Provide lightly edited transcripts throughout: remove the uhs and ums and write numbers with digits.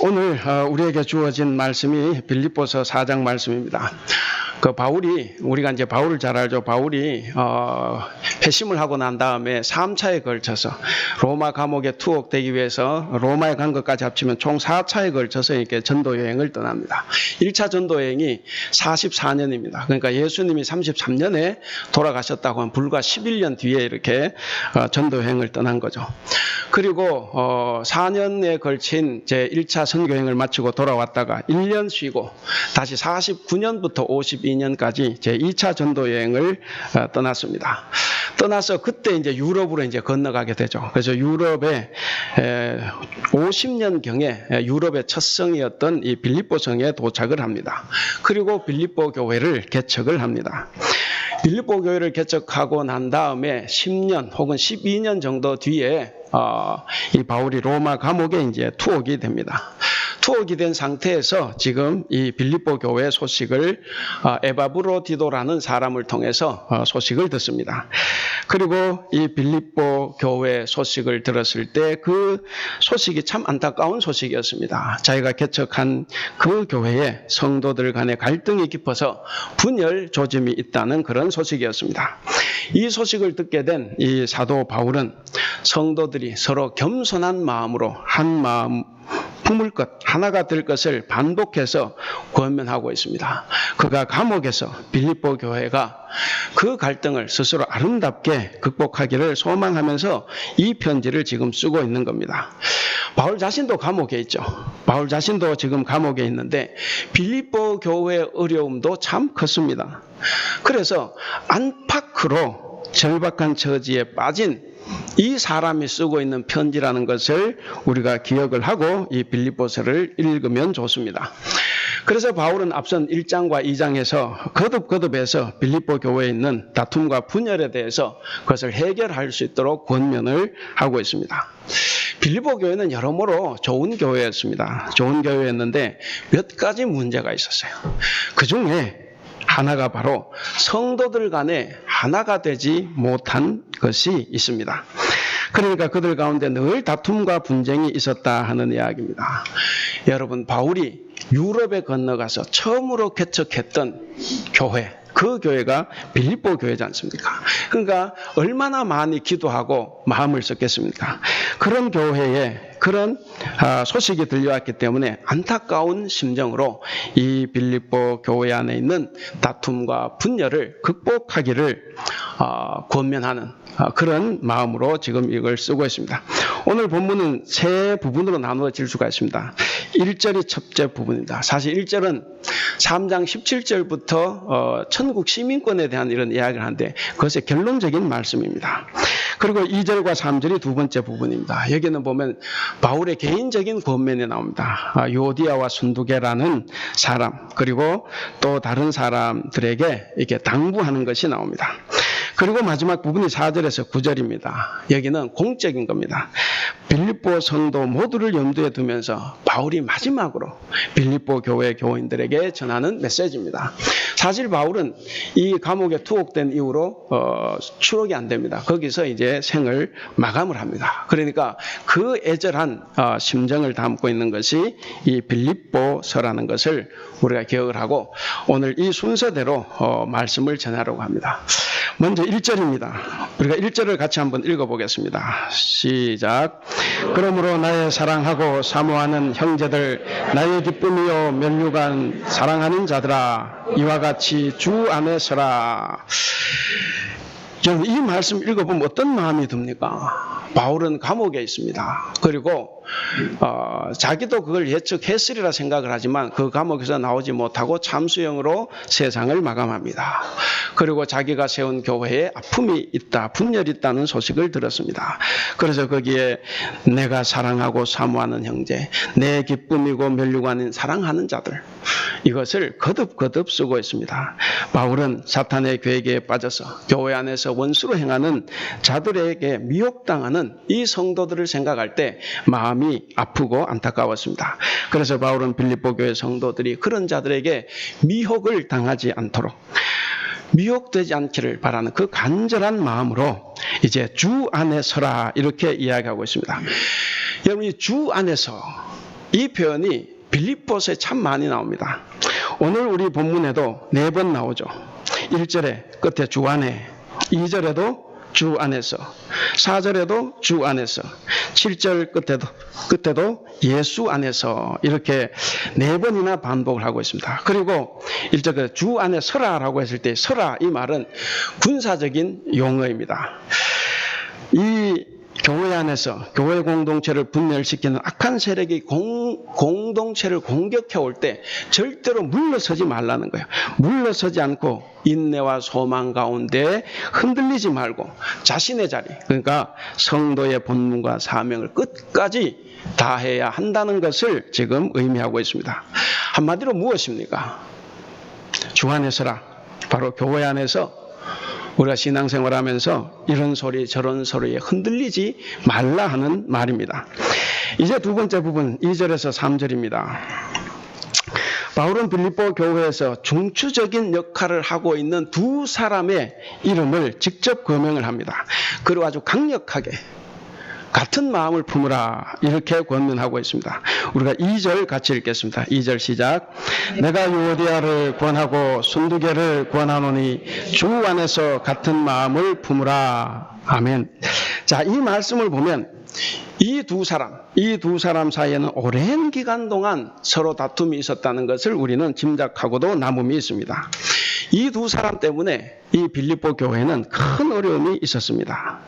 오늘 우리에게 주어진 말씀이 빌립보서 4장 말씀입니다. 그 바울이, 우리가 이제 바울을 잘 알죠. 바울이 회심을 하고 난 다음에 3차에 걸쳐서 로마 감옥에 투옥되기 위해서 로마에 간 것까지 합치면 총 4차에 걸쳐서 이렇게 전도 여행을 떠납니다. 1차 전도 여행이 44년입니다. 그러니까 예수님이 33년에 돌아가셨다고 하면 불과 11년 뒤에 이렇게 전도 여행을 떠난 거죠. 그리고 4년에 걸친 제 1차 선교 여행을 마치고 돌아왔다가 1년 쉬고 다시 49년부터 52년까지 제 2차 전도 여행을 떠났습니다. 떠나서 그때 이제 유럽으로 이제 건너가게 되죠. 그래서 유럽에 50년 경에 유럽의 첫 성이었던 이 빌립보 성에 도착을 합니다. 그리고 빌립보 교회를 개척을 합니다. 빌립보 교회를 개척하고 난 다음에 10년 혹은 12년 정도 뒤에 이 바울이 로마 감옥에 이제 투옥이 됩니다. 투옥이 된 상태에서 지금 이 빌립보 교회 소식을 에바브로디도라는 사람을 통해서 소식을 듣습니다. 그리고 이 빌립보 교회 소식을 들었을 때 그 소식이 참 안타까운 소식이었습니다. 자기가 개척한 그 교회에 성도들 간의 갈등이 깊어서 분열 조짐이 있다는 그런 소식이었습니다. 이 소식을 듣게 된 이 사도 바울은 성도들이 서로 겸손한 마음으로 한 마음 품을 것, 하나가 될 것을 반복해서 권면하고 있습니다. 그가 감옥에서 빌립보 교회가 그 갈등을 스스로 아름답게 극복하기를 소망하면서 이 편지를 지금 쓰고 있는 겁니다. 바울 자신도 감옥에 있죠. 바울 자신도 지금 감옥에 있는데 빌립보 교회의 어려움도 참 컸습니다. 그래서 안팎으로 절박한 처지에 빠진 이 사람이 쓰고 있는 편지라는 것을 우리가 기억을 하고 이 빌립보서를 읽으면 좋습니다. 그래서 바울은 앞선 1장과 2장에서 거듭거듭해서 빌립보 교회에 있는 다툼과 분열에 대해서 그것을 해결할 수 있도록 권면을 하고 있습니다. 빌립보 교회는 여러모로 좋은 교회였습니다. 좋은 교회였는데 몇 가지 문제가 있었어요. 그 중에 하나가 바로 성도들 간에 하나가 되지 못한 것이 있습니다. 그러니까 그들 가운데 늘 다툼과 분쟁이 있었다 하는 이야기입니다. 여러분, 바울이 유럽에 건너가서 처음으로 개척했던 교회, 그 교회가 빌립보 교회지 않습니까? 그러니까 얼마나 많이 기도하고 마음을 썼겠습니까? 그런 교회에 그런 소식이 들려왔기 때문에 안타까운 심정으로 이 빌립보 교회 안에 있는 다툼과 분열을 극복하기를 권면하는 그런 마음으로 지금 이걸 쓰고 있습니다. 오늘 본문은 세 부분으로 나누어질 수가 있습니다. 1절이 첫째 부분입니다. 사실 1절은 3장 17절부터 천국 시민권에 대한 이런 이야기를 하는데 그것의 결론적인 말씀입니다. 그리고 2절과 3절이 두 번째 부분입니다. 여기는 보면 바울의 개인적인 권면이 나옵니다. 요디아와 순두계라는 사람, 그리고 또 다른 사람들에게 이렇게 당부하는 것이 나옵니다. 그리고 마지막 부분이 4절에서 9절입니다. 여기는 공적인 겁니다. 빌립보 성도 모두를 염두에 두면서 바울이 마지막으로 빌립보 교회 교인들에게 전하는 메시지입니다. 사실 바울은 이 감옥에 투옥된 이후로 추록이 안 됩니다. 거기서 이제 생을 마감을 합니다. 그러니까 그 애절한 심정을 담고 있는 것이 이 빌립보서라는 것을 우리가 기억을 하고 오늘 이 순서대로 말씀을 전하려고 합니다. 먼저 1절입니다. 우리가 1절을 같이 한번 읽어보겠습니다. 시작. 그러므로 나의 사랑하고 사모하는 형제들, 나의 기쁨이요 면류관 사랑하는 자들아, 이와 같이 주 안에 서라. 여러분, 이 말씀 읽어보면 어떤 마음이 듭니까? 바울은 감옥에 있습니다. 그리고 자기도 그걸 예측했으리라 생각을 하지만 그 감옥에서 나오지 못하고 참수형으로 세상을 마감합니다. 그리고 자기가 세운 교회에 아픔이 있다, 분열이 있다는 소식을 들었습니다. 그래서 거기에 내가 사랑하고 사모하는 형제, 내 기쁨이고 면류관인 사랑하는 자들, 이것을 거듭거듭 쓰고 있습니다. 바울은 사탄의 계획에 빠져서 교회 안에서 원수로 행하는 자들에게 미혹당하는 이 성도들을 생각할 때 마음이 아프고 안타까웠습니다. 그래서 바울은 빌립보 교회 성도들이 그런 자들에게 미혹을 당하지 않도록, 미혹되지 않기를 바라는 그 간절한 마음으로 이제 주 안에 서라 이렇게 이야기하고 있습니다. 여러분, 이 주 안에서 이 표현이 빌립보서에 참 많이 나옵니다. 오늘 우리 본문에도 4번 나오죠. 1절에 끝에 주 안에, 2절에도 주 안에서, 4절에도 주 안에서, 7절 끝에도 예수 안에서, 이렇게 4번이나 반복을 하고 있습니다. 그리고 1절 주 안에 서라라고 했을 때 서라, 이 말은 군사적인 용어입니다. 이 교회 안에서 교회 공동체를 분열시키는 악한 세력이 공동체를 공격해 올 때 절대로 물러서지 말라는 거예요. 물러서지 않고 인내와 소망 가운데 흔들리지 말고 자신의 자리, 그러니까 성도의 본분과 사명을 끝까지 다해야 한다는 것을 지금 의미하고 있습니다. 한마디로 무엇입니까? 주 안에서라, 바로 교회 안에서 우리가 신앙생활하면서 이런 소리 저런 소리에 흔들리지 말라 하는 말입니다. 이제 두 번째 부분 2절에서 3절입니다. 바울은 빌립보 교회에서 중추적인 역할을 하고 있는 두 사람의 이름을 직접 거명을 합니다. 그리고 아주 강력하게 같은 마음을 품으라, 이렇게 권면하고 있습니다. 우리가 2절 같이 읽겠습니다. 2절 시작. 내가 유오디아를 구원하고 순두개를 구원하노니 주 안에서 같은 마음을 품으라. 아멘. 자, 이 말씀을 보면 이 두 사람 사이에는 오랜 기간 동안 서로 다툼이 있었다는 것을 우리는 짐작하고도 남음이 있습니다. 이 두 사람 때문에 이 빌립보 교회는 큰 어려움이 있었습니다.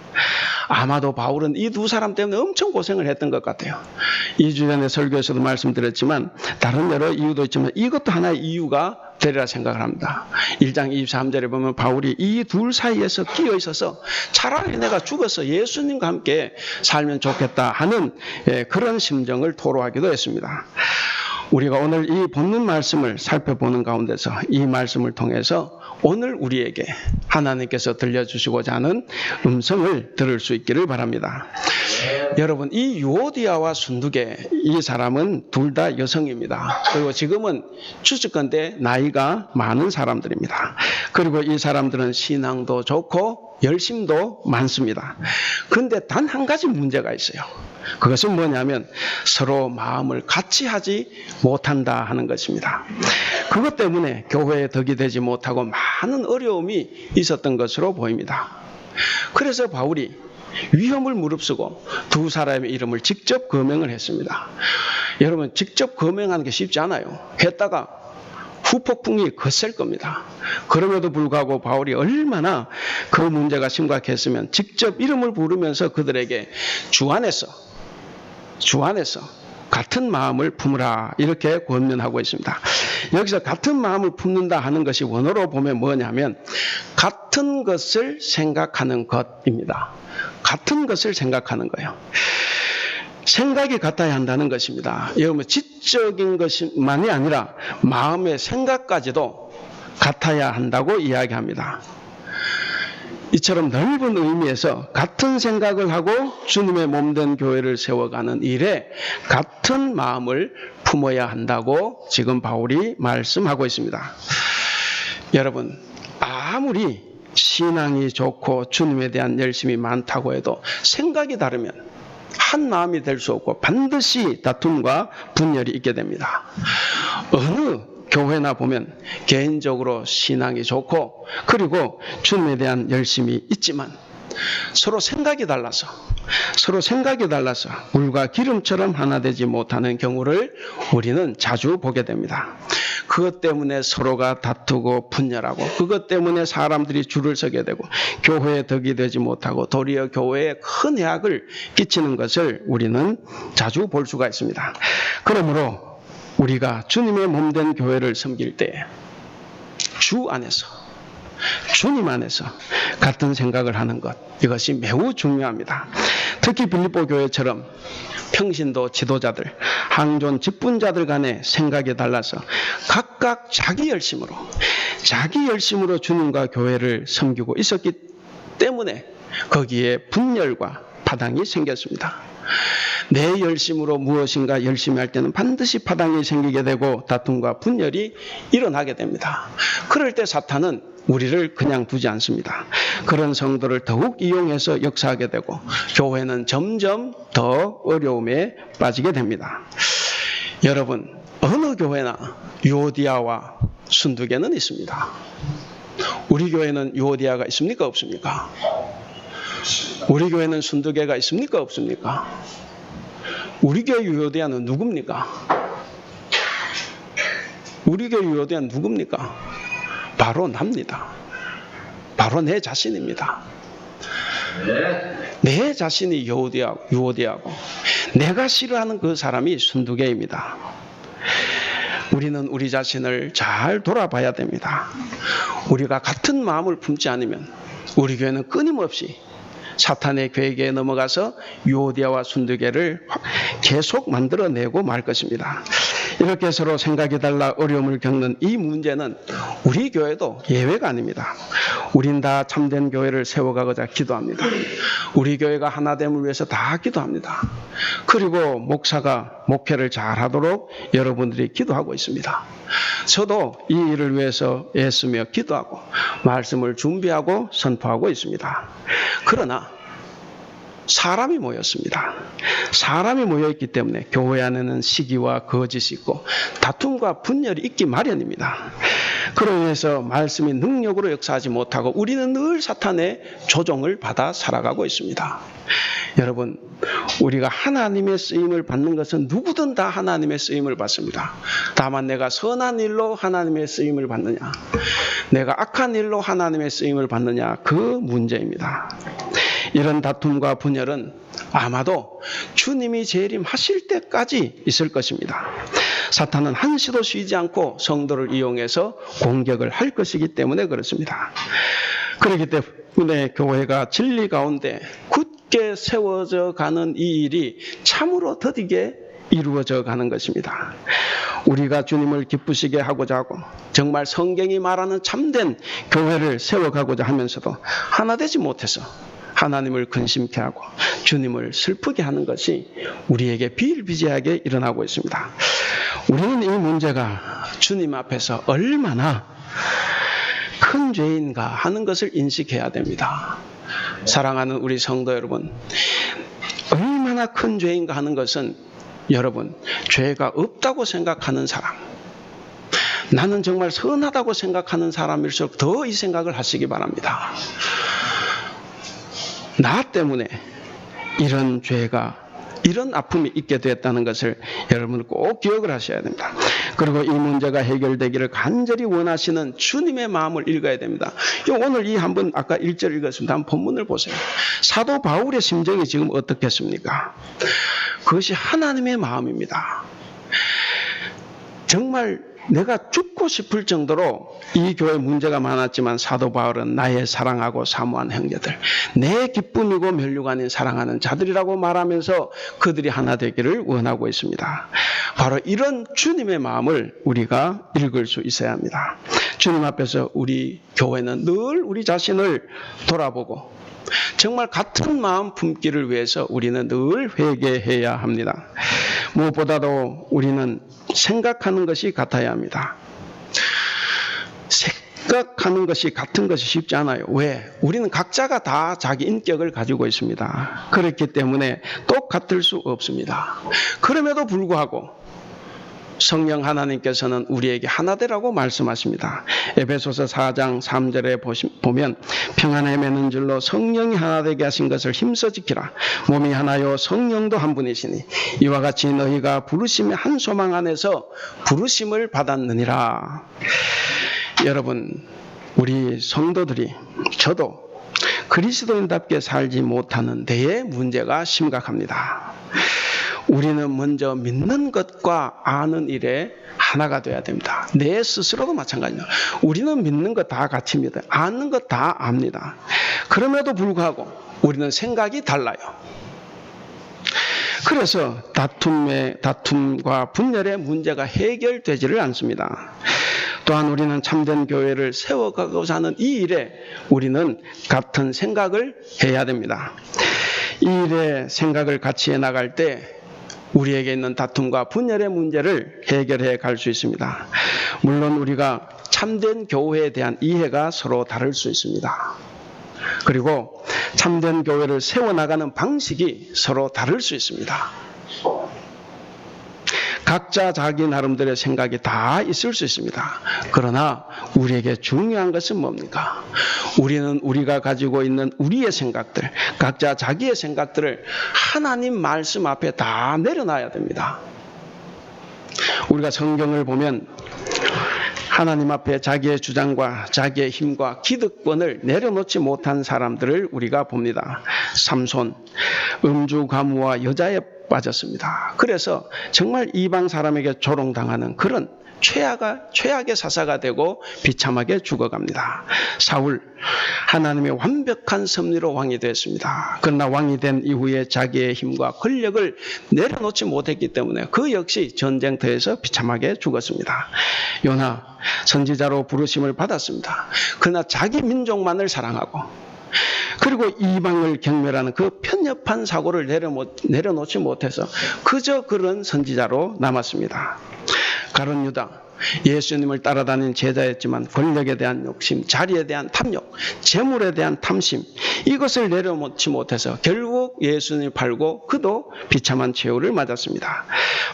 아마도 바울은 이 두 사람 때문에 엄청 고생을 했던 것 같아요. 2주 전에 설교에서도 말씀드렸지만 다른 여러 이유도 있지만 이것도 하나의 이유가 되리라 생각을 합니다. 1장 23절에 보면 바울이 이 둘 사이에서 끼어 있어서 차라리 내가 죽어서 예수님과 함께 살면 좋겠다 하는 그런 심정을 토로하기도 했습니다. 우리가 오늘 이 본문 말씀을 살펴보는 가운데서 이 말씀을 통해서 오늘 우리에게 하나님께서 들려주시고자 하는 음성을 들을 수 있기를 바랍니다. 여러분, 이 유오디아와 순두개, 이 사람은 둘 다 여성입니다. 그리고 지금은 추측컨대 나이가 많은 사람들입니다. 그리고 이 사람들은 신앙도 좋고 열심도 많습니다. 그런데 단 한 가지 문제가 있어요. 그것은 뭐냐면 서로 마음을 같이 하지 못한다 하는 것입니다. 그것 때문에 교회에 덕이 되지 못하고 많은 어려움이 있었던 것으로 보입니다. 그래서 바울이 위험을 무릅쓰고 두 사람의 이름을 직접 거명을 했습니다. 여러분, 직접 거명하는 게 쉽지 않아요. 했다가 후폭풍이 거셀 겁니다. 그럼에도 불구하고 바울이 얼마나 그 문제가 심각했으면 직접 이름을 부르면서 그들에게 주 안에서 같은 마음을 품으라, 이렇게 권면하고 있습니다. 여기서 같은 마음을 품는다 하는 것이 원어로 보면 뭐냐면 같은 것을 생각하는 것입니다. 같은 것을 생각하는 거예요. 생각이 같아야 한다는 것입니다. 여러분, 지적인 것만이 아니라 마음의 생각까지도 같아야 한다고 이야기합니다. 이처럼 넓은 의미에서 같은 생각을 하고 주님의 몸된 교회를 세워가는 일에 같은 마음을 품어야 한다고 지금 바울이 말씀하고 있습니다. 여러분, 아무리 신앙이 좋고 주님에 대한 열심이 많다고 해도 생각이 다르면 한 마음이 될 수 없고 반드시 다툼과 분열이 있게 됩니다. 어느 교회나 보면 개인적으로 신앙이 좋고 그리고 주님에 대한 열심이 있지만 서로 생각이 달라서 물과 기름처럼 하나 되지 못하는 경우를 우리는 자주 보게 됩니다. 그것 때문에 서로가 다투고 분열하고 그것 때문에 사람들이 줄을 서게 되고 교회에 덕이 되지 못하고 도리어 교회에 큰 해악을 끼치는 것을 우리는 자주 볼 수가 있습니다. 그러므로 우리가 주님의 몸된 교회를 섬길 때 주님 안에서 같은 생각을 하는 것, 이것이 매우 중요합니다. 특히 빌립보 교회처럼 평신도 지도자들, 항존 직분자들 간의 생각이 달라서 각각 자기 열심으로 주님과 교회를 섬기고 있었기 때문에 거기에 분열과 파당이 생겼습니다. 내 열심으로 무엇인가 열심히 할 때는 반드시 파당이 생기게 되고 다툼과 분열이 일어나게 됩니다. 그럴 때 사탄은 우리를 그냥 두지 않습니다. 그런 성도를 더욱 이용해서 역사하게 되고 교회는 점점 더 어려움에 빠지게 됩니다. 여러분, 어느 교회나 유오디아와 순두개는 있습니다. 우리 교회는 유오디아가 있습니까? 없습니까? 우리 교회는 순두개가 있습니까? 없습니까? 우리 교회 유오디아는 누굽니까? 우리 교회 유오디아는 누굽니까? 바로 납니다. 바로 내 자신입니다. 내 자신이 유오디아고 내가 싫어하는 그 사람이 순두개입니다. 우리는 우리 자신을 잘 돌아봐야 됩니다. 우리가 같은 마음을 품지 않으면 우리 교회는 끊임없이 사탄의 계획에 넘어가서 유오디아와 순두개를 계속 만들어내고 말 것입니다. 이렇게 서로 생각이 달라 어려움을 겪는 이 문제는 우리 교회도 예외가 아닙니다. 우린 다 참된 교회를 세워가고자 기도합니다. 우리 교회가 하나됨을 위해서 다 기도합니다. 그리고 목사가 목회를 잘하도록 여러분들이 기도하고 있습니다. 저도 이 일을 위해서 애쓰며 기도하고 말씀을 준비하고 선포하고 있습니다. 그러나 사람이 모였습니다. 사람이 모여있기 때문에 교회 안에는 시기와 거짓이 있고 다툼과 분열이 있기 마련입니다. 그로 인해서 말씀이 능력으로 역사하지 못하고 우리는 늘 사탄의 조종을 받아 살아가고 있습니다. 여러분, 우리가 하나님의 쓰임을 받는 것은 누구든 다 하나님의 쓰임을 받습니다. 다만 내가 선한 일로 하나님의 쓰임을 받느냐, 내가 악한 일로 하나님의 쓰임을 받느냐, 그 문제입니다. 이런 다툼과 분열은 아마도 주님이 재림하실 때까지 있을 것입니다. 사탄은 한시도 쉬지 않고 성도를 이용해서 공격을 할 것이기 때문에 그렇습니다. 그렇기 때문에 교회가 진리 가운데 굳게 세워져 가는 이 일이 참으로 더디게 이루어져 가는 것입니다. 우리가 주님을 기쁘시게 하고자 하고 정말 성경이 말하는 참된 교회를 세워가고자 하면서도 하나 되지 못해서 하나님을 근심케 하고 주님을 슬프게 하는 것이 우리에게 비일비재하게 일어나고 있습니다. 우리는 이 문제가 주님 앞에서 얼마나 큰 죄인가 하는 것을 인식해야 됩니다. 사랑하는 우리 성도 여러분, 얼마나 큰 죄인가 하는 것은 여러분, 죄가 없다고 생각하는 사람, 나는 정말 선하다고 생각하는 사람일수록 더 이 생각을 하시기 바랍니다. 나 때문에 이런 죄가, 이런 아픔이 있게 되었다는 것을 여러분 꼭 기억을 하셔야 됩니다. 그리고 이 문제가 해결되기를 간절히 원하시는 주님의 마음을 읽어야 됩니다. 오늘 이 한번 아까 1절 읽었습니다. 한번 본문을 보세요. 사도 바울의 심정이 지금 어떻겠습니까? 그것이 하나님의 마음입니다. 정말 내가 죽고 싶을 정도로 이 교회 문제가 많았지만 사도 바울은 나의 사랑하고 사모한 형제들, 내 기쁨이고 면류관인 사랑하는 자들이라고 말하면서 그들이 하나 되기를 원하고 있습니다. 바로 이런 주님의 마음을 우리가 읽을 수 있어야 합니다. 주님 앞에서 우리 교회는 늘 우리 자신을 돌아보고 정말 같은 마음 품기를 위해서 우리는 늘 회개해야 합니다. 무엇보다도 우리는 생각하는 것이 같아야 합니다. 생각하는 것이 같은 것이 쉽지 않아요. 왜? 우리는 각자가 다 자기 인격을 가지고 있습니다. 그렇기 때문에 똑같을 수 없습니다. 그럼에도 불구하고 성령 하나님께서는 우리에게 하나 되라고 말씀하십니다. 에베소서 4장 3절에 보면 평안에 매는 줄로 성령이 하나 되게 하신 것을 힘써 지키라. 몸이 하나요 성령도 한 분이시니 이와 같이 너희가 부르심의 한 소망 안에서 부르심을 받았느니라. 여러분, 우리 성도들이, 저도 그리스도인답게 살지 못하는 데에 문제가 심각합니다. 우리는 먼저 믿는 것과 아는 일에 하나가 돼야 됩니다. 내 스스로도 마찬가지입니다. 우리는 믿는 것 다 같이 믿어요. 아는 것 다 압니다. 그럼에도 불구하고 우리는 생각이 달라요. 그래서 다툼과 분열의 문제가 해결되지를 않습니다. 또한 우리는 참된 교회를 세워가고자 하는 이 일에 우리는 같은 생각을 해야 됩니다. 이 일에 생각을 같이 해나갈 때 우리에게 있는 다툼과 분열의 문제를 해결해 갈 수 있습니다. 물론 우리가 참된 교회에 대한 이해가 서로 다를 수 있습니다. 그리고 참된 교회를 세워나가는 방식이 서로 다를 수 있습니다. 각자 자기 나름대로의 생각이 다 있을 수 있습니다. 그러나 우리에게 중요한 것은 뭡니까? 우리는 우리가 가지고 있는 우리의 생각들, 각자 자기의 생각들을 하나님 말씀 앞에 다 내려놔야 됩니다. 우리가 성경을 보면 하나님 앞에 자기의 주장과 자기의 힘과 기득권을 내려놓지 못한 사람들을 우리가 봅니다. 삼손, 음주 가무와 여자에 빠졌습니다. 그래서 정말 이방 사람에게 조롱당하는 그런 최악의 사사가 되고 비참하게 죽어갑니다. 사울, 하나님의 완벽한 섭리로 왕이 되었습니다. 그러나 왕이 된 이후에 자기의 힘과 권력을 내려놓지 못했기 때문에 그 역시 전쟁터에서 비참하게 죽었습니다. 요나, 선지자로 부르심을 받았습니다. 그러나 자기 민족만을 사랑하고 그리고 이방을 경멸하는 그 편협한 사고를 내려놓지 못해서 그저 그런 선지자로 남았습니다. 가룟 유다, 예수님을 따라다닌 제자였지만 권력에 대한 욕심, 자리에 대한 탐욕, 재물에 대한 탐심, 이것을 내려놓지 못해서 결국 예수님을 팔고 그도 비참한 최후를 맞았습니다.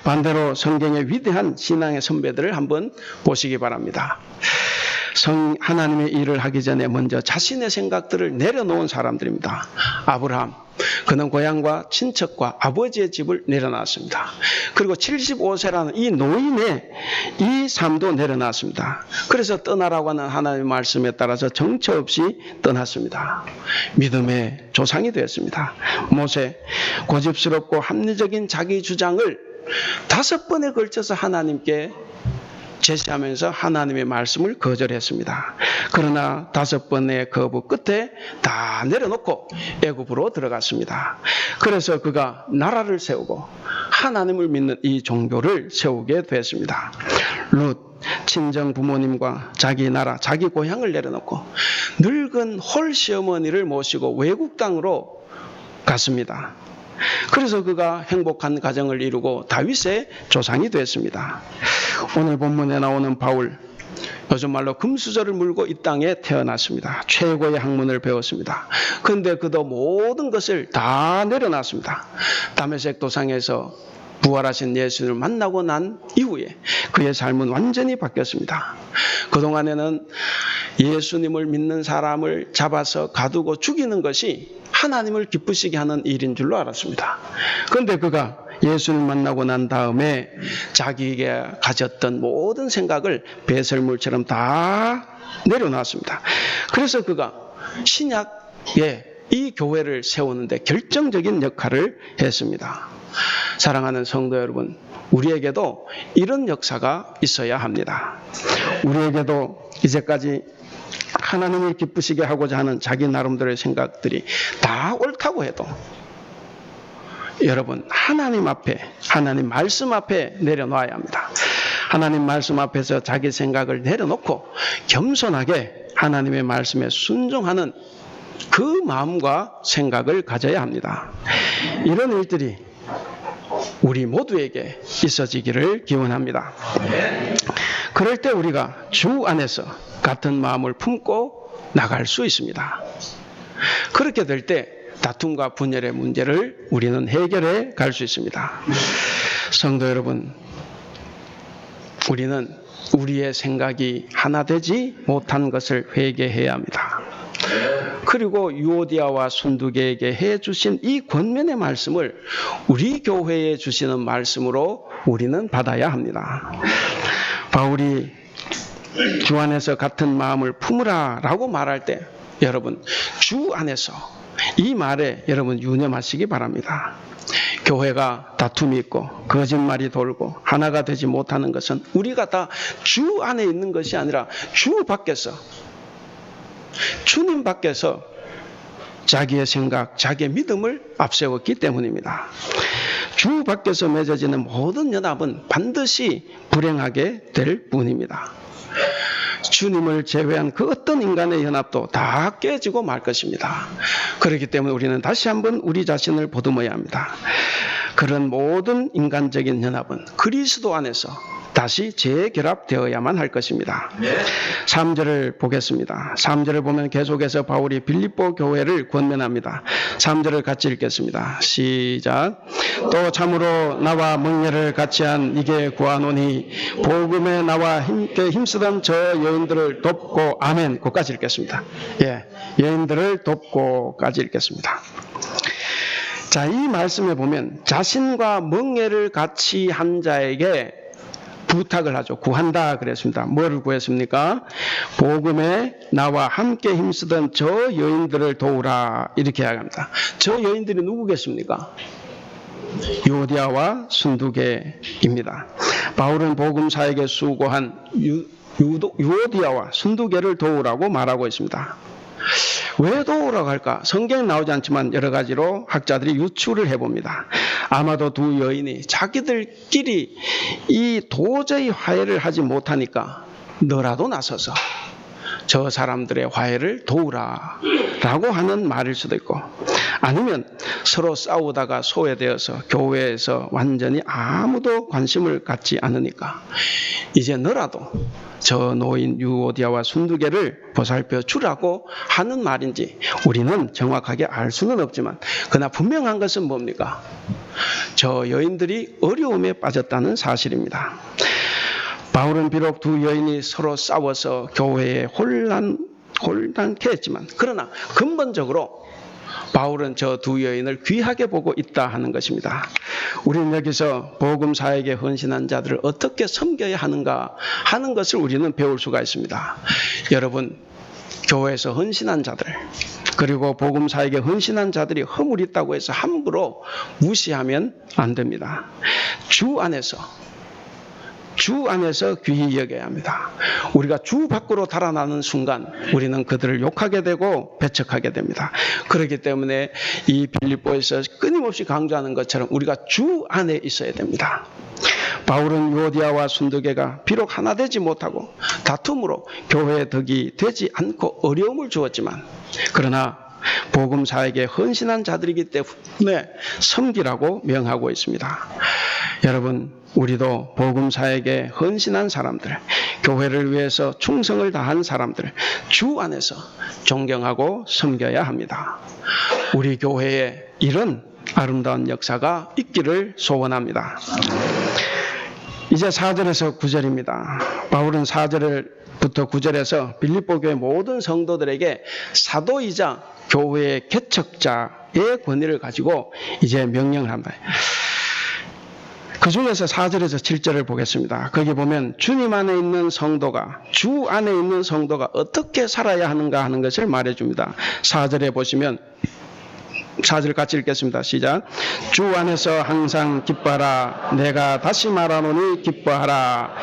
반대로 성경의 위대한 신앙의 선배들을 한번 보시기 바랍니다. 하나님의 일을 하기 전에 먼저 자신의 생각들을 내려놓은 사람들입니다. 아브라함, 그는 고향과 친척과 아버지의 집을 내려놨습니다. 그리고 75세라는 이 노인의 이 삶도 내려놨습니다. 그래서 떠나라고 하는 하나님의 말씀에 따라서 정처 없이 떠났습니다. 믿음의 조상이 되었습니다. 모세, 고집스럽고 합리적인 자기 주장을 5번에 걸쳐서 하나님께 제시하면서 하나님의 말씀을 거절했습니다. 그러나 5번의 거부 끝에 다 내려놓고 애굽으로 들어갔습니다. 그래서 그가 나라를 세우고 하나님을 믿는 이 종교를 세우게 됐습니다. 룻, 친정 부모님과 자기 나라, 자기 고향을 내려놓고 늙은 홀 시어머니를 모시고 외국 땅으로 갔습니다. 그래서 그가 행복한 가정을 이루고 다윗의 조상이 됐습니다. 오늘 본문에 나오는 바울, 요즘 말로 금수저를 물고 이 땅에 태어났습니다. 최고의 학문을 배웠습니다. 그런데 그도 모든 것을 다 내려놨습니다. 다메섹 도상에서 부활하신 예수를 만나고 난 이후에 그의 삶은 완전히 바뀌었습니다. 그동안에는 예수님을 믿는 사람을 잡아서 가두고 죽이는 것이 하나님을 기쁘시게 하는 일인 줄로 알았습니다. 그런데 그가 예수를 만나고 난 다음에 자기에게 가졌던 모든 생각을 배설물처럼 다 내려놨습니다. 그래서 그가 신약에 이 교회를 세우는데 결정적인 역할을 했습니다. 사랑하는 성도 여러분, 우리에게도 이런 역사가 있어야 합니다. 우리에게도 이제까지 하나님을 기쁘시게 하고자 하는 자기 나름대로의 생각들이 다 옳다고 해도 여러분, 하나님 앞에, 하나님 말씀 앞에 내려놔야 합니다. 하나님 말씀 앞에서 자기 생각을 내려놓고 겸손하게 하나님의 말씀에 순종하는 그 마음과 생각을 가져야 합니다. 이런 일들이 우리 모두에게 있어지기를 기원합니다. 그럴 때 우리가 주 안에서 같은 마음을 품고 나갈 수 있습니다. 그렇게 될 때 다툼과 분열의 문제를 우리는 해결해 갈 수 있습니다. 성도 여러분, 우리는 우리의 생각이 하나 되지 못한 것을 회개해야 합니다. 그리고 유오디아와 순두계에게 해주신 이 권면의 말씀을 우리 교회에 주시는 말씀으로 우리는 받아야 합니다. 바울이 주 안에서 같은 마음을 품으라 라고 말할 때 여러분, 주 안에서 이 말에 여러분 유념하시기 바랍니다. 교회가 다툼이 있고 거짓말이 돌고 하나가 되지 못하는 것은 우리가 다 주 안에 있는 것이 아니라 주 밖에서, 주님 밖에서 자기의 생각, 자기의 믿음을 앞세웠기 때문입니다. 주 밖에서 맺어지는 모든 연합은 반드시 불행하게 될 뿐입니다. 주님을 제외한 그 어떤 인간의 연합도 다 깨지고 말 것입니다. 그렇기 때문에 우리는 다시 한번 우리 자신을 보듬어야 합니다. 그런 모든 인간적인 연합은 그리스도 안에서 다시 재결합되어야만 할 것입니다. 3절을 보겠습니다. 3절을 보면 계속해서 바울이 빌립보 교회를 권면합니다. 3절을 같이 읽겠습니다. 시작. 또 참으로 나와 멍에를 같이 한 이게 구하노니 복음에 나와 힘께 힘쓰던 저 여인들을 돕고 아멘. 그까지 읽겠습니다. 여인들을 돕고까지 읽겠습니다. 자, 이 말씀에 보면 자신과 멍에를 같이 한 자에게 부탁을 하죠. 구한다 그랬습니다. 뭐를 구했습니까? 복음에 나와 함께 힘쓰던 저 여인들을 도우라 이렇게 이야기합니다. 저 여인들이 누구겠습니까? 유오디아와 순두개입니다. 바울은 복음사에게 수고한 유오디아와 순두개를 도우라고 말하고 있습니다. 왜 도우라고 할까? 성경에 나오지 않지만 여러 가지로 학자들이 유추를 해봅니다. 아마도 두 여인이 자기들끼리 이 도저히 화해를 하지 못하니까 너라도 나서서 저 사람들의 화해를 도우라라고 하는 말일 수도 있고, 아니면 서로 싸우다가 소외되어서 교회에서 완전히 아무도 관심을 갖지 않으니까 이제 너라도 저 노인 유오디아와 순두개를 보살펴 주라고 하는 말인지 우리는 정확하게 알 수는 없지만, 그러나 분명한 것은 뭡니까? 저 여인들이 어려움에 빠졌다는 사실입니다. 바울은 비록 두 여인이 서로 싸워서 교회에 혼란케 했지만, 그러나 근본적으로 바울은 저 두 여인을 귀하게 보고 있다 하는 것입니다. 우리는 여기서 복음사에게 헌신한 자들을 어떻게 섬겨야 하는가 하는 것을 우리는 배울 수가 있습니다. 여러분, 교회에서 헌신한 자들, 그리고 복음사에게 헌신한 자들이 허물이 있다고 해서 함부로 무시하면 안 됩니다. 주 안에서 귀히 여겨야 합니다. 우리가 주 밖으로 달아나는 순간 우리는 그들을 욕하게 되고 배척하게 됩니다. 그렇기 때문에 이 빌립보에서 끊임없이 강조하는 것처럼 우리가 주 안에 있어야 됩니다. 바울은 유오디아와 순두개가 비록 하나 되지 못하고 다툼으로 교회의 덕이 되지 않고 어려움을 주었지만, 그러나 복음사에게 헌신한 자들이기 때문에 섬기라고 명하고 있습니다. 여러분, 우리도 복음사에게 헌신한 사람들, 교회를 위해서 충성을 다한 사람들, 주 안에서 존경하고 섬겨야 합니다. 우리 교회에 이런 아름다운 역사가 있기를 소원합니다. 이제 4절에서 9절입니다. 바울은 4절부터 9절에서 빌립보 교회 모든 성도들에게 사도이자 교회의 개척자의 권위를 가지고 이제 명령을 합니다. 그 중에서 4절에서 7절을 보겠습니다. 거기 보면 주님 안에 있는 성도가, 주 안에 있는 성도가 어떻게 살아야 하는가 하는 것을 말해줍니다. 4절에 보시면 4절 같이 읽겠습니다. 시작. 주 안에서 항상 기뻐하라. 내가 다시 말하노니 기뻐하라.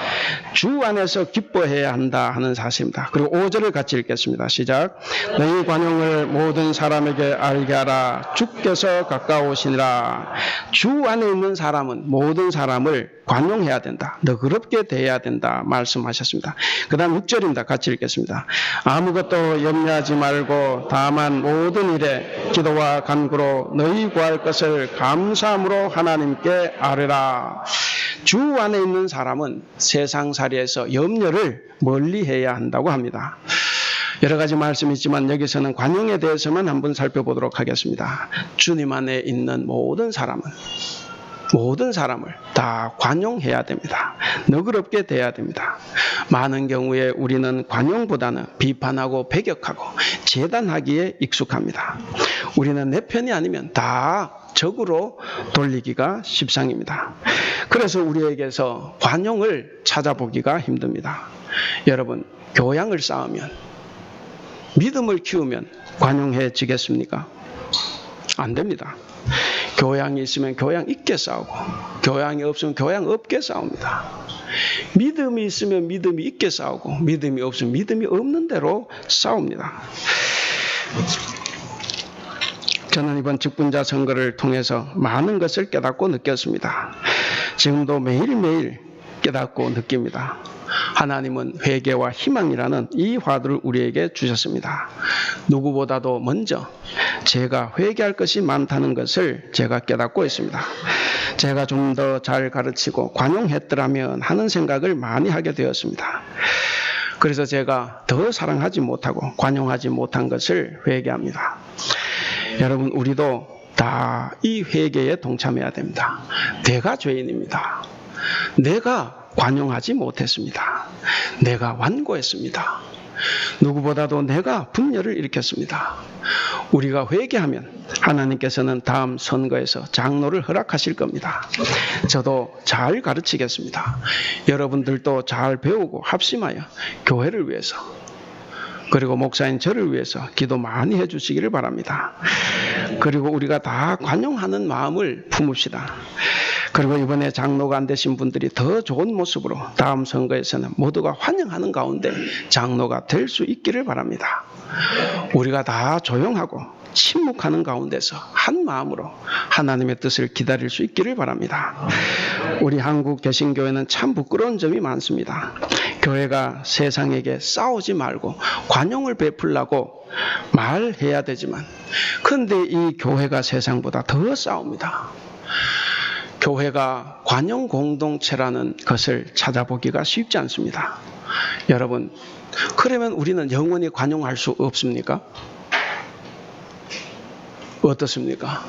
주 안에서 기뻐해야 한다 하는 사실입니다. 그리고 5절을 같이 읽겠습니다. 시작. 너희 관용을 모든 사람에게 알게 하라. 주께서 가까우시니라. 주 안에 있는 사람은 모든 사람을 관용해야 된다. 너그럽게 대해야 된다 말씀하셨습니다. 그 다음 6절입니다. 같이 읽겠습니다. 아무것도 염려하지 말고 다만 모든 일에 기도와 간구로 너희 구할 것을 감사함으로 하나님께 아뢰라. 주 안에 있는 사람은 세상살이에서 염려를 멀리해야 한다고 합니다. 여러 가지 말씀이 있지만 여기서는 관용에 대해서만 한번 살펴보도록 하겠습니다. 주님 안에 있는 모든 사람을 다 관용해야 됩니다. 너그럽게 대해야 됩니다. 많은 경우에 우리는 관용보다는 비판하고 배격하고 재단하기에 익숙합니다. 우리는 내 편이 아니면 다 적으로 돌리기가 십상입니다. 그래서 우리에게서 관용을 찾아보기가 힘듭니다. 여러분, 교양을 쌓으면, 믿음을 키우면 관용해지겠습니까? 안 됩니다. 교양이 있으면 교양 있게 싸우고, 교양이 없으면 교양 없게 싸웁니다. 믿음이 있으면 믿음이 있게 싸우고, 믿음이 없으면 믿음이 없는 대로 싸웁니다. 저는 이번 직분자 선거를 통해서 많은 것을 깨닫고 느꼈습니다. 지금도 매일매일 깨닫고 느낍니다. 하나님은 회개와 희망이라는 이 화두를 우리에게 주셨습니다. 누구보다도 먼저 제가 회개할 것이 많다는 것을 제가 깨닫고 있습니다. 제가 좀 더 잘 가르치고 관용했더라면 하는 생각을 많이 하게 되었습니다. 그래서 제가 더 사랑하지 못하고 관용하지 못한 것을 회개합니다. 여러분, 우리도 다 이 회개에 동참해야 됩니다. 내가 죄인입니다. 내가 관용하지 못했습니다. 내가 완고했습니다. 누구보다도 내가 분열을 일으켰습니다. 우리가 회개하면 하나님께서는 다음 선거에서 장로를 허락하실 겁니다. 저도 잘 가르치겠습니다. 여러분들도 잘 배우고 합심하여 교회를 위해서, 그리고 목사인 저를 위해서 기도 많이 해주시기를 바랍니다. 그리고 우리가 다 관용하는 마음을 품읍시다. 그리고 이번에 장로가 안 되신 분들이 더 좋은 모습으로 다음 선거에서는 모두가 환영하는 가운데 장로가 될 수 있기를 바랍니다. 우리가 다 조용하고 침묵하는 가운데서 한 마음으로 하나님의 뜻을 기다릴 수 있기를 바랍니다. 우리 한국 개신교회는 참 부끄러운 점이 많습니다. 교회가 세상에게 싸우지 말고 관용을 베풀라고 말해야 되지만, 그런데 이 교회가 세상보다 더 싸웁니다. 교회가 관용 공동체라는 것을 찾아보기가 쉽지 않습니다. 여러분, 그러면 우리는 영원히 관용할 수 없습니까? 어떻습니까?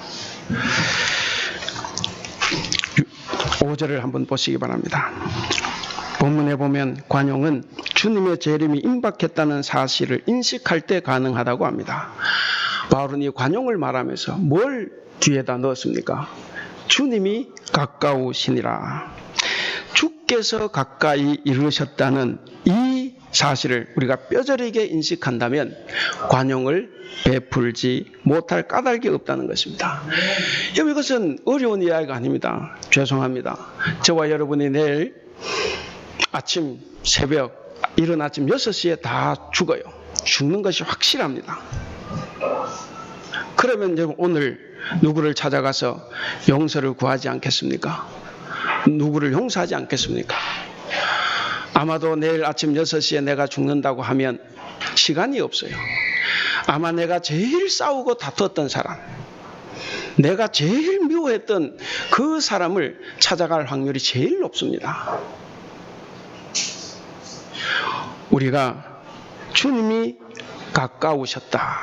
5절을 한번 보시기 바랍니다. 본문에 보면 관용은 주님의 재림이 임박했다는 사실을 인식할 때 가능하다고 합니다. 바울은 이 관용을 말하면서 뭘 뒤에다 넣었습니까? 주님이 가까우시니라. 주께서 가까이 이르셨다는 이 사실을 우리가 뼈저리게 인식한다면 관용을 베풀지 못할 까닭이 없다는 것입니다. 이것은 어려운 이야기가 아닙니다. 죄송합니다. 저와 여러분이 내일 아침 새벽 이른 아침 6시에 다 죽어요. 죽는 것이 확실합니다. 그러면 여러분, 오늘 누구를 찾아가서 용서를 구하지 않겠습니까? 누구를 용서하지 않겠습니까? 아마도 내일 아침 6시에 내가 죽는다고 하면 시간이 없어요. 아마 내가 제일 싸우고 다퉜던 사람, 내가 제일 미워했던 그 사람을 찾아갈 확률이 제일 높습니다. 우리가 주님이 가까우셨다,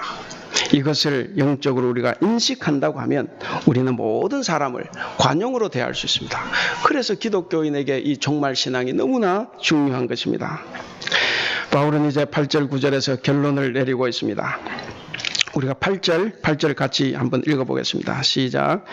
이것을 영적으로 우리가 인식한다고 하면 우리는 모든 사람을 관용으로 대할 수 있습니다. 그래서 기독교인에게 이 종말신앙이 너무나 중요한 것입니다. 바울은 이제 8절 9절에서 결론을 내리고 있습니다. 우리가 8절 같이 한번 읽어보겠습니다. 시작.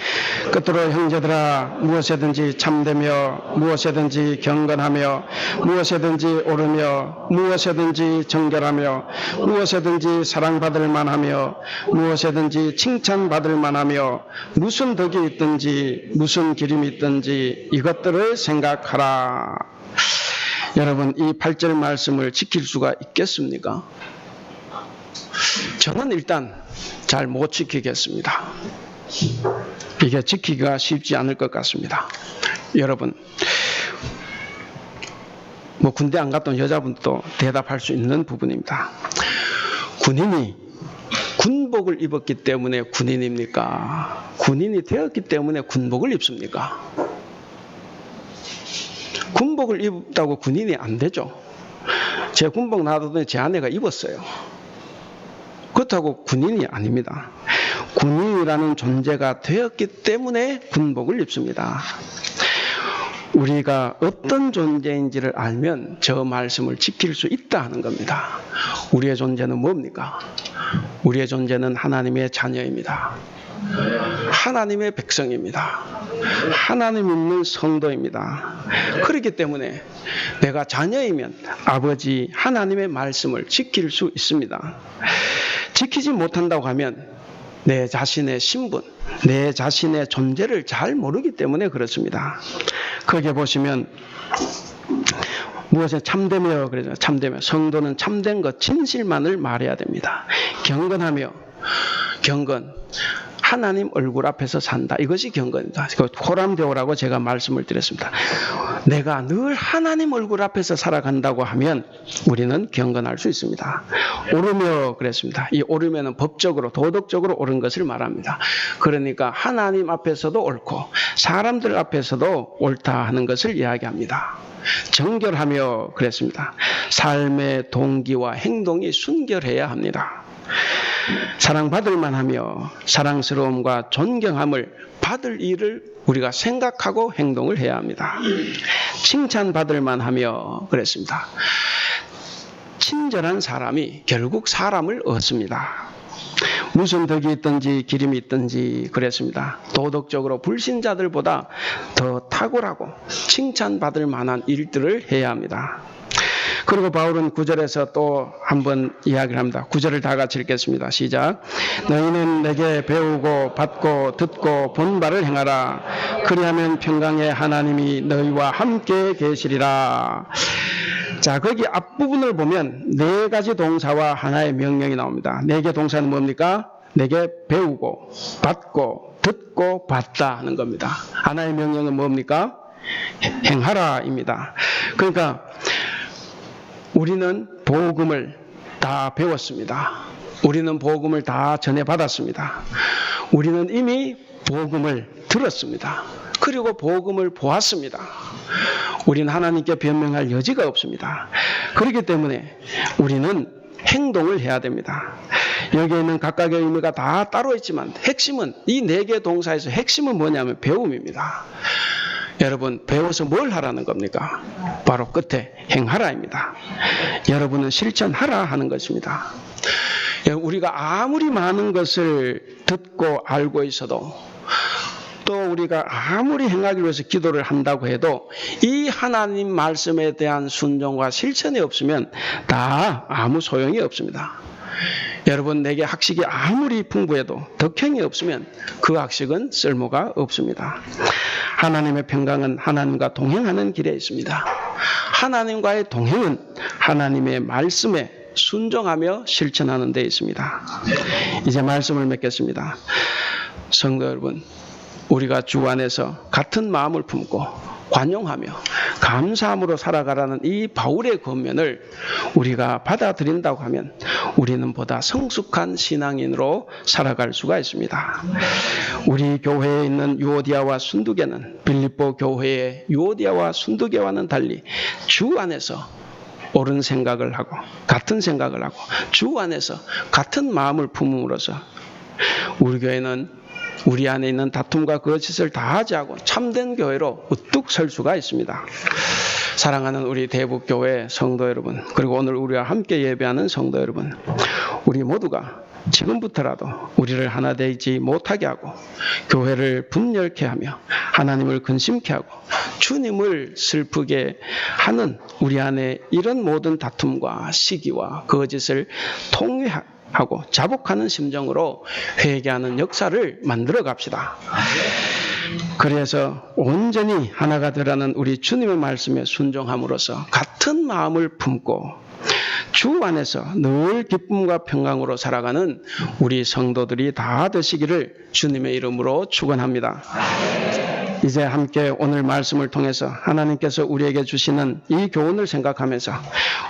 끝으로 형제들아, 무엇에든지 참되며 무엇에든지 경건하며 무엇에든지 옳으며 무엇에든지 정결하며 무엇에든지 사랑받을 만하며 무엇에든지 칭찬받을 만하며 무슨 덕이 있든지 무슨 기림이 있든지 이것들을 생각하라. 여러분, 이 8절 말씀을 지킬 수가 있겠습니까? 저는 일단 잘 못 지키겠습니다. 이게 지키기가 쉽지 않을 것 같습니다. 여러분, 군대 안 갔던 여자분도 대답할 수 있는 부분입니다. 군인이 군복을 입었기 때문에 군인입니까? 군인이 되었기 때문에 군복을 입습니까? 군복을 입다고 군인이 안 되죠. 제 군복 놔두더니 제 아내가 입었어요. 그렇다고 군인이 아닙니다. 군인이라는 존재가 되었기 때문에 군복을 입습니다. 우리가 어떤 존재인지를 알면 저 말씀을 지킬 수 있다 하는 겁니다. 우리의 존재는 뭡니까? 우리의 존재는 하나님의 자녀입니다. 하나님의 백성입니다. 하나님 믿는 성도입니다. 그렇기 때문에 내가 자녀이면 아버지 하나님의 말씀을 지킬 수 있습니다. 지키지 못한다고 하면 내 자신의 신분, 내 자신의 존재를 잘 모르기 때문에 그렇습니다. 거기에 보시면 무엇에 참되며 그러죠. 참되며 성도는 참된 것, 진실만을 말해야 됩니다. 경건하며, 경건, 하나님 얼굴 앞에서 산다. 이것이 경건이다. 호람되오라고 제가 말씀을 드렸습니다. 내가 늘 하나님 얼굴 앞에서 살아간다고 하면 우리는 경건할 수 있습니다. 오르며 그랬습니다. 이 오르면은 법적으로 도덕적으로 옳은 것을 말합니다. 그러니까 하나님 앞에서도 옳고 사람들 앞에서도 옳다 하는 것을 이야기합니다. 정결하며 그랬습니다. 삶의 동기와 행동이 순결해야 합니다. 사랑받을 만하며 사랑스러움과 존경함을 받을 일을 우리가 생각하고 행동을 해야 합니다. 칭찬받을 만하며 그랬습니다. 친절한 사람이 결국 사람을 얻습니다. 무슨 덕이 있든지 기림이 있든지 그랬습니다. 도덕적으로 불신자들보다 더 탁월하고 칭찬받을 만한 일들을 해야 합니다. 그리고 바울은 9절에서 또 한번 이야기를 합니다. 9절을 다 같이 읽겠습니다. 시작. 너희는 내게 배우고 받고 듣고 본 바를 행하라. 그리하면 평강의 하나님이 너희와 함께 계시리라. 자, 거기 앞부분을 보면 네 가지 동사와 하나의 명령이 나옵니다. 네 개 동사는 뭡니까? 내게 배우고 받고 듣고 봤다 하는 겁니다. 하나의 명령은 뭡니까? 행하라입니다. 그러니까 우리는 복음을 다 배웠습니다. 우리는 복음을 다 전해받았습니다. 우리는 이미 복음을 들었습니다. 그리고 복음을 보았습니다. 우리는 하나님께 변명할 여지가 없습니다. 그렇기 때문에 우리는 행동을 해야 됩니다. 여기에 있는 각각의 의미가 다 따로 있지만 핵심은 이 네 개 동사에서 핵심은 뭐냐면 배움입니다. 여러분 배워서 뭘 하라는 겁니까? 바로 끝에 행하라입니다. 여러분은 실천하라 하는 것입니다. 우리가 아무리 많은 것을 듣고 알고 있어도 또 우리가 아무리 행하기 위해서 기도를 한다고 해도 이 하나님 말씀에 대한 순종과 실천이 없으면 다 아무 소용이 없습니다. 여러분 내게 학식이 아무리 풍부해도 덕행이 없으면 그 학식은 쓸모가 없습니다. 하나님의 평강은 하나님과 동행하는 길에 있습니다. 하나님과의 동행은 하나님의 말씀에 순종하며 실천하는 데 있습니다. 이제 말씀을 맺겠습니다. 성도 여러분, 우리가 주 안에서 같은 마음을 품고 관용하며 감사함으로 살아가라는 이 바울의 권면을 우리가 받아들인다고 하면 우리는 보다 성숙한 신앙인으로 살아갈 수가 있습니다. 우리 교회에 있는 유오디아와 순두계는 빌립보 교회의 유오디아와 순두계와는 달리 주 안에서 옳은 생각을 하고 같은 생각을 하고 주 안에서 같은 마음을 품음으로써 우리 교회는 우리 안에 있는 다툼과 거짓을 다하지하고 참된 교회로 우뚝 설 수가 있습니다. 사랑하는 우리 대북교회 성도 여러분, 그리고 오늘 우리와 함께 예배하는 성도 여러분, 우리 모두가 지금부터라도 우리를 하나 되지 못하게 하고 교회를 분열케 하며 하나님을 근심케 하고 주님을 슬프게 하는 우리 안에 이런 모든 다툼과 시기와 거짓을 통회하고 자복하는 심정으로 회개하는 역사를 만들어 갑시다. 그래서 온전히 하나가 되라는 우리 주님의 말씀에 순종함으로써 같은 마음을 품고 주 안에서 늘 기쁨과 평강으로 살아가는 우리 성도들이 다 되시기를 주님의 이름으로 축원합니다. 이제 함께 오늘 말씀을 통해서 하나님께서 우리에게 주시는 이 교훈을 생각하면서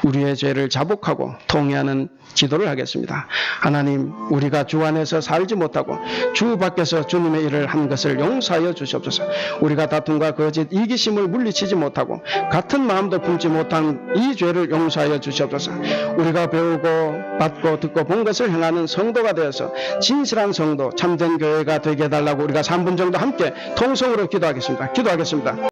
우리의 죄를 자복하고 통회하는 기도를 하겠습니다. 하나님, 우리가 주 안에서 살지 못하고 주 밖에서 주님의 일을 한 것을 용서하여 주시옵소서. 우리가 다툼과 거짓, 이기심을 물리치지 못하고 같은 마음도 품지 못한 이 죄를 용서하여 주시옵소서. 우리가 배우고 받고 듣고 본 것을 행하는 성도가 되어서 진실한 성도, 참된 교회가 되게 해달라고 우리가 3분 정도 함께 통성으로 기도하겠습니다.